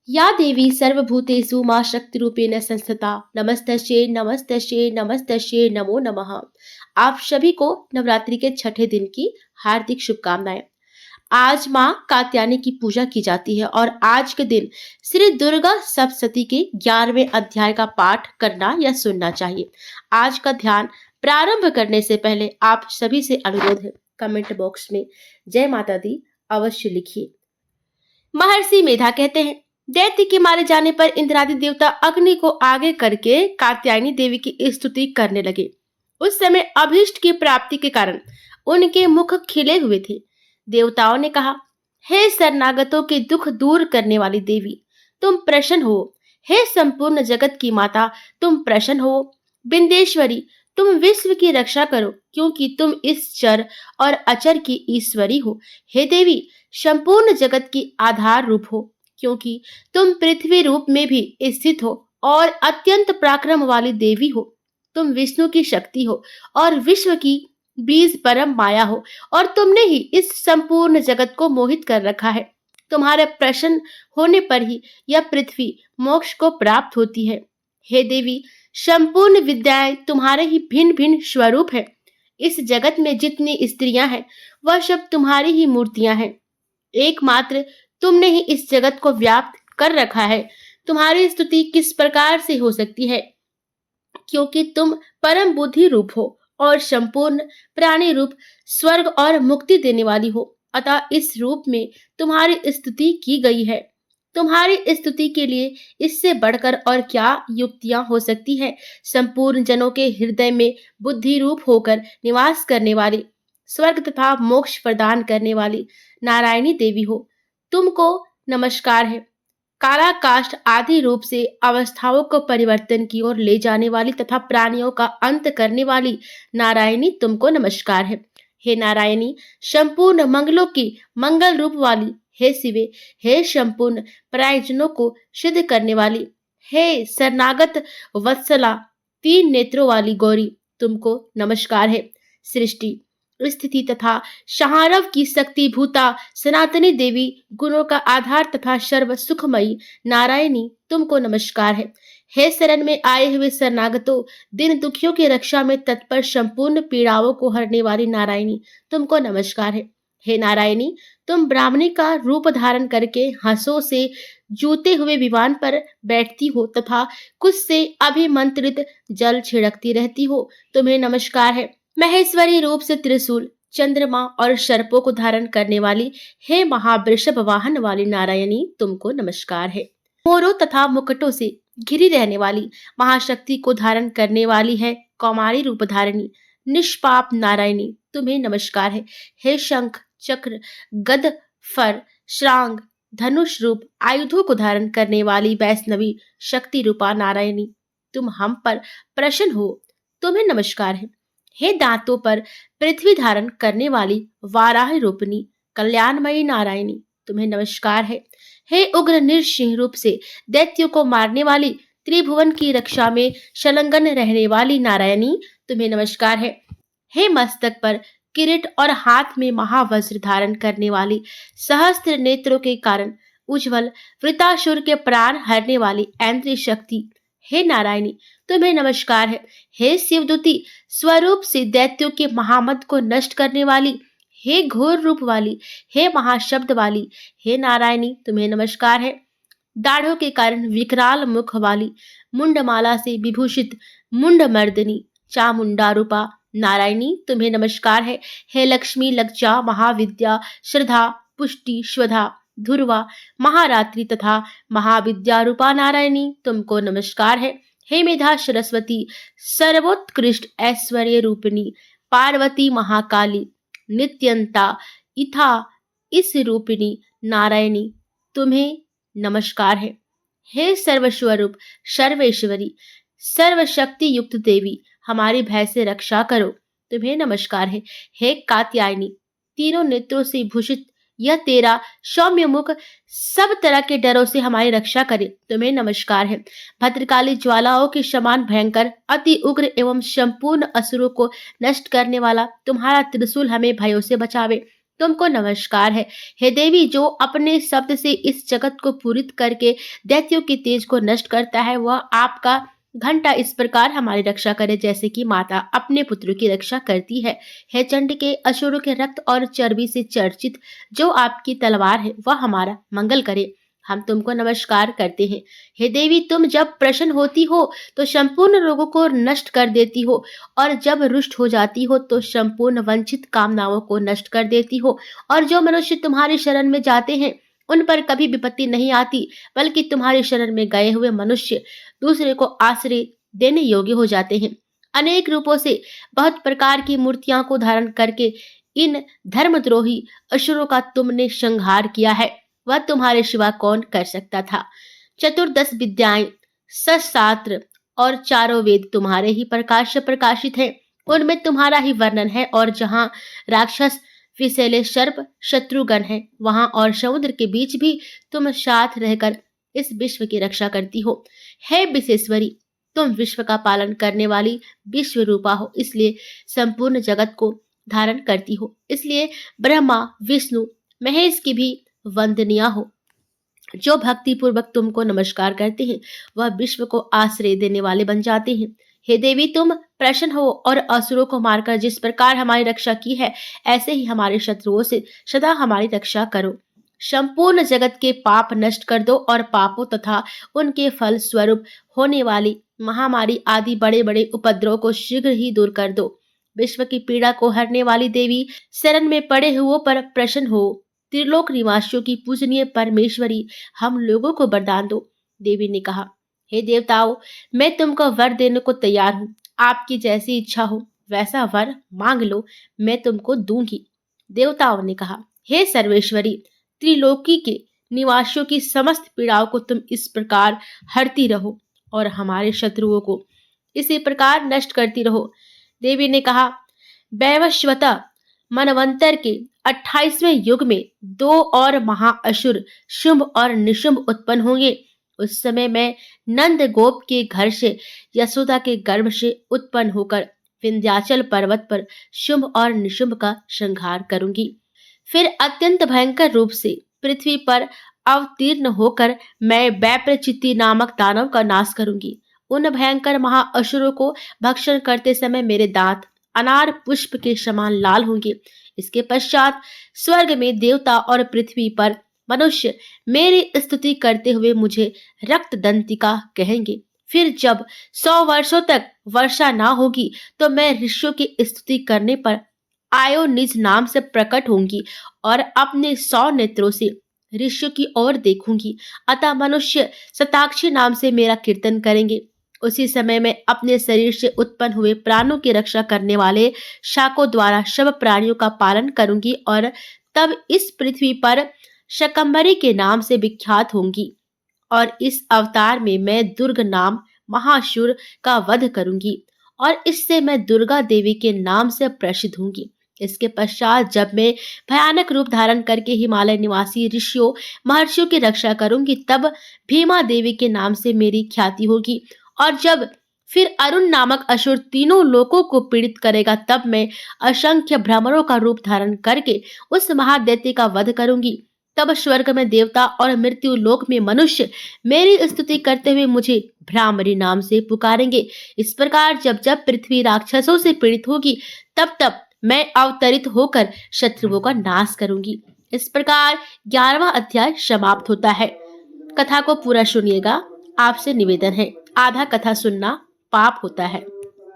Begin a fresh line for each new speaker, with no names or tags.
या देवी सर्वभूतेषु मां शक्तिरूपेण संस्थिता नमस्तस्यै नमस्तस्यै नमस्तस्यै नमो नमः। आप सभी को नवरात्रि के छठे दिन की हार्दिक शुभकामनाएं। आज मां कात्यायनी की पूजा की जाती है और आज के दिन श्री दुर्गा सप्तशती के 11वें अध्याय का पाठ करना या सुनना चाहिए। आज का ध्यान प्रारंभ करने से पहले आप सभी से अनुरोध है, कमेंट बॉक्स में जय माता दी अवश्य लिखिए। महर्षि मेधा कहते हैं, दैत्य के मारे जाने पर इंद्रादि देवता अग्नि को आगे करके कात्यायनी देवी की स्तुति करने लगे। उस समय अभीष्ट की प्राप्ति के कारण उनके मुख खिले हुए थे। देवताओं ने कहा, हे शरणागतों के दुख दूर करने वाली देवी, तुम प्रसन्न हो। हे संपूर्ण जगत की माता, तुम प्रसन्न हो। बिंदेश्वरी, तुम विश्व की रक्षा करो, क्योंकि तुम इस चर और अचर की ईश्वरी हो। हे देवी, संपूर्ण जगत की आधार रूप हो, क्योंकि तुम पृथ्वी रूप में भी स्थित हो और अत्यंत पराक्रम वाली देवी हो। तुम विष्णु की शक्ति हो और विश्व की बीज परम माया हो, और तुमने ही इस संपूर्ण जगत को मोहित कर रखा है। तुम्हारे प्रसन्न होने पर ही यह पृथ्वी मोक्ष को प्राप्त होती है। हे देवी, संपूर्ण विद्याएं तुम्हारे ही भिन्न भिन्न स्वरूप है। इस जगत में जितनी स्त्रियां हैं, वह सब तुम्हारी ही मूर्तियां हैं। एकमात्र तुमने ही इस जगत को व्याप्त कर रखा है। तुम्हारी स्तुति किस प्रकार से हो सकती है, क्योंकि तुम परम बुद्धि रूप हो और संपूर्ण प्राणी रूप स्वर्ग और मुक्ति देने वाली हो। अतः इस रूप में तुम्हारी स्तुति की गई है। तुम्हारी स्तुति के लिए इससे बढ़कर और क्या युक्तियां हो सकती है। संपूर्ण जनों के हृदय में बुद्धि रूप होकर निवास करने वाली, स्वर्ग तथा मोक्ष प्रदान करने वाली नारायणी देवी हो, तुमको नमस्कार है। काला काष्ठ आदि रूप से अवस्थाओं को परिवर्तन की ओर ले जाने वाली तथा प्राणियों का अंत करने वाली नारायणी, तुमको नमस्कार है। हे नारायणी, संपूर्ण मंगलों की मंगल रूप वाली, हे शिवे, हे संपूर्ण प्रयोजनों को सिद्ध करने वाली, हे शरणागत वत्सला, 3 नेत्रों वाली गौरी, तुमको नमस्कार है। सृष्टि स्थिति तथा संहारव की शक्ति भूता सनातनी देवी, गुणों का आधार तथा सर्व सुखमयी नारायणी, तुमको नमस्कार है। हे शरण में आए हुए शरणागतों, दिन दुखियों की रक्षा में तत्पर संपूर्ण पीड़ाओं को हरने वाली नारायणी, तुमको नमस्कार है। हे नारायणी, तुम ब्राह्मणी का रूप धारण करके हंसों से जूते हुए विमान पर बैठती हो तथा कुछ से अभिमंत्रित जल छिड़कती रहती हो, तुम्हें नमस्कार है। महेश्वरी रूप से त्रिशूल, चंद्रमा और सर्पों को धारण करने वाली, हे महावृषभ वाहन वाली नारायणी, तुमको नमस्कार है। मोरों तथा मुकुटों से घिरी रहने वाली, महाशक्ति को धारण करने वाली है कौमारी रूप धारिणी निष्पाप नारायणी, तुम्हें नमस्कार है। हे शंख चक्र गद फर श्रांग धनुष रूप आयुधों को धारण करने वाली वैष्णवी शक्ति रूपा नारायणी, तुम हम पर प्रसन्न हो, तुम्हें नमस्कार है। हे दांतों पर पृथ्वी धारण करने वाली वाराह रूपिणी कल्याणमयी नारायणी, तुम्हें नमस्कार है। हे उग्र नृसिंह रूप से दैत्यों को मारने वाली, त्रिभुवन की रक्षा में संलग्न रहने वाली नारायणी, तुम्हें नमस्कार है। हे मस्तक पर किरीट और हाथ में महावज्र धारण करने वाली, सहस्त्र नेत्रों के कारण उज्जवल वृतासुर के प्राण हरने वाली ऐन्द्रिय शक्ति, हे नारायणी, तुम्हें नमस्कार है। हे शिवदूती स्वरूप से दैत्यों के महामद को नष्ट करने वाली, हे घोर रूप वाली, हे महाशब्द वाली, हे नारायणी, तुम्हें नमस्कार है। दाढ़ों के कारण विकराल मुख वाली, मुंडमाला से विभूषित मुंडमर्दिनी चामुंडा रूपा नारायणी, तुम्हें नमस्कार है। हे लक्ष्मी लज्जा महाविद्या श्रद्धा पुष्टि स्वधा धुर्वा महारात्रि तथा महाविद्या रूपा नारायणी, तुमको नमस्कार है। हे मेधा सरस्वती सर्वोत्कृष्ट ऐश्वर्य रूपिणी पार्वती महाकाली नित्यंता इथा इस रूपिणी नारायणी, तुम्हें नमस्कार है। हे सर्वस्वरूप सर्वेश्वरी सर्वशक्ति युक्त देवी, हमारी भय से रक्षा करो, तुम्हें नमस्कार है। हे कात्यायनी, तीनों नेत्रों से भूषित यह तेरा सौम्य मुख सब तरह के डरों से हमारी रक्षा करे, तुम्हें नमस्कार है। भद्रकाली ज्वालाओं के समान भयंकर अति उग्र एवं संपूर्ण असुरों को नष्ट करने वाला तुम्हारा त्रिशूल हमें भयों से बचावे, तुमको नमस्कार है। हे देवी, जो अपने शब्द से इस जगत को पूरित करके दैत्यों के तेज को नष्ट करता है, वह आपका घंटा इस प्रकार हमारी रक्षा करे जैसे कि माता अपने पुत्र की रक्षा करती है। हे चंड के असुरों के रक्त और चर्बी से चर्चित जो आपकी तलवार है, वह हमारा मंगल करे। हम तुमको नमस्कार करते हैं। हे देवी, तुम जब प्रसन्न होती हो तो संपूर्ण रोगों को नष्ट कर देती हो, और जब रुष्ट हो जाती हो तो संपूर्ण वंचित कामनाओं को नष्ट कर देती हो। और जो मनुष्य तुम्हारी शरण में जाते हैं, उन पर कभी विपत्ति नहीं आती, बल्कि तुम्हारी शरण में गए हुए मनुष्य दूसरे को आश्रय देने योग्य हो जाते हैं। अनेक रूपों से बहुत प्रकार की मूर्तियां को धारण करके इन धर्मद्रोही असुरों का तुमने संहार किया है। वह तुम्हारे सिवा कौन कर सकता था। चतुर्दश विद्याएं, शस्त्रास्त्र और चारों वेद तुम्हारे ही प्रकाश से प्रकाशित हैं। उनमें तुम्हारा ही वर्णन है, और जहाँ राक्षस विषैले सर्प शत्रुगण है, वहां और समुद्र के बीच भी तुम साथ रहकर इस विश्व की रक्षा करती हो। हे विशेश्वरी, तुम विश्व का पालन करने वाली विश्व रूपा हो, इसलिए संपूर्ण जगत को धारण करती हो। इसलिए ब्रह्मा, विष्णु, महेश की भी वंदनीय हो। जो भक्ति पूर्वक तुमको नमस्कार करते हैं, वह विश्व को आश्रय देने वाले बन जाते हैं। हे देवी, तुम प्रसन्न हो और असुरों को मारकर जिस प्रकार हमारी रक्षा की है, ऐसे ही हमारे शत्रुओं से सदा हमारी रक्षा करो। संपूर्ण जगत के पाप नष्ट कर दो, और पापों तथा उनके फल स्वरूप होने वाली महामारी आदि बड़े बड़े उपद्रव को शीघ्र ही दूर कर दो। विश्व की पीड़ा को हरने वाली देवी, शरण में पड़े हुओं पर प्रसन्न हो। त्रिलोक निवासियों की पूजनीय परमेश्वरी, हम लोगों को वरदान दो। देवी ने कहा, हे देवताओं, मैं तुमको वर देने को तैयार हूँ। आपकी जैसी इच्छा हो वैसा वर मांग लो, मैं तुमको दूंगी। देवताओं ने कहा, हे सर्वेश्वरी, त्रिलोकी के निवासियों की समस्त पीड़ाओं को तुम इस प्रकार हरती रहो, और हमारे शत्रुओं को इसी प्रकार नष्ट करती रहो। देवी ने कहा, वैवस्वत मनवंतर के 28वें युग में 2 और महाअसुर शुंभ और निशुंभ उत्पन्न होंगे। उस समय मैं नंद गोप के घर से, यशोदा के गर्भ से उत्पन्न होकर विंध्याचल पर्वत पर शुंभ और निशुंभ का संहार करूंगी। फिर अत्यंत भयंकर रूप से पृथ्वी पर अवतीर्ण होकर मैं वैप्रचित्ति नामक दानव का नाश करूंगी। उन भयंकर महाअसुरों को भक्षण करते समय मेरे दांत अनार पुष्प के समान लाल होंगे। इसके पश्चात स्वर्ग में देवता और पृथ्वी पर मनुष्य मेरी स्तुति करते हुए मुझे रक्त दंतिका कहेंगे। फिर जब 100 वर्षों तक वर्षा ना होगी, तो मैं ऋषियों की स्तुति करने पर आयो निज नाम से प्रकट होंगी, और अपने 100 नेत्रों से ऋषियों की ओर देखूंगी। अतः मनुष्य शताक्षी नाम से मेरा कीर्तन करेंगे। उसी समय में अपने शरीर से उत्पन्न हुए प्राणों की रक्षा करने वाले शाकों द्वारा सब प्राणियों का पालन करूंगी, और तब इस पृथ्वी पर शकंबरी के नाम से विख्यात होंगी। और इस अवतार में मैं दुर्ग नाम महाशूर का वध करूंगी, और इससे मैं दुर्गा देवी के नाम से प्रसिद्ध होंगी। इसके पश्चात जब मैं भयानक रूप धारण करके हिमालय निवासी ऋषियों महर्षियों की रक्षा करूंगी, तब भीमा देवी के नाम से मेरी ख्याति होगी। और जब फिर अरुण नामक असुर तीनों लोकों को पीड़ित करेगा, तब मैं असंख्य भ्रमरों का रूप धारण करके उस महादैत्य का वध करूंगी। तब स्वर्ग में देवता और मृत्यु लोक में मनुष्य मेरी स्तुति करते हुए मुझे भ्रामरी नाम से पुकारेंगे। इस प्रकार जब जब पृथ्वी राक्षसों से पीड़ित होगी, तब तब मैं अवतरित होकर शत्रुओं का नाश करूंगी। इस प्रकार 11वां अध्याय समाप्त होता है। कथा को पूरा सुनिएगा। आपसे निवेदन है, आधा कथा सुनना पाप होता है।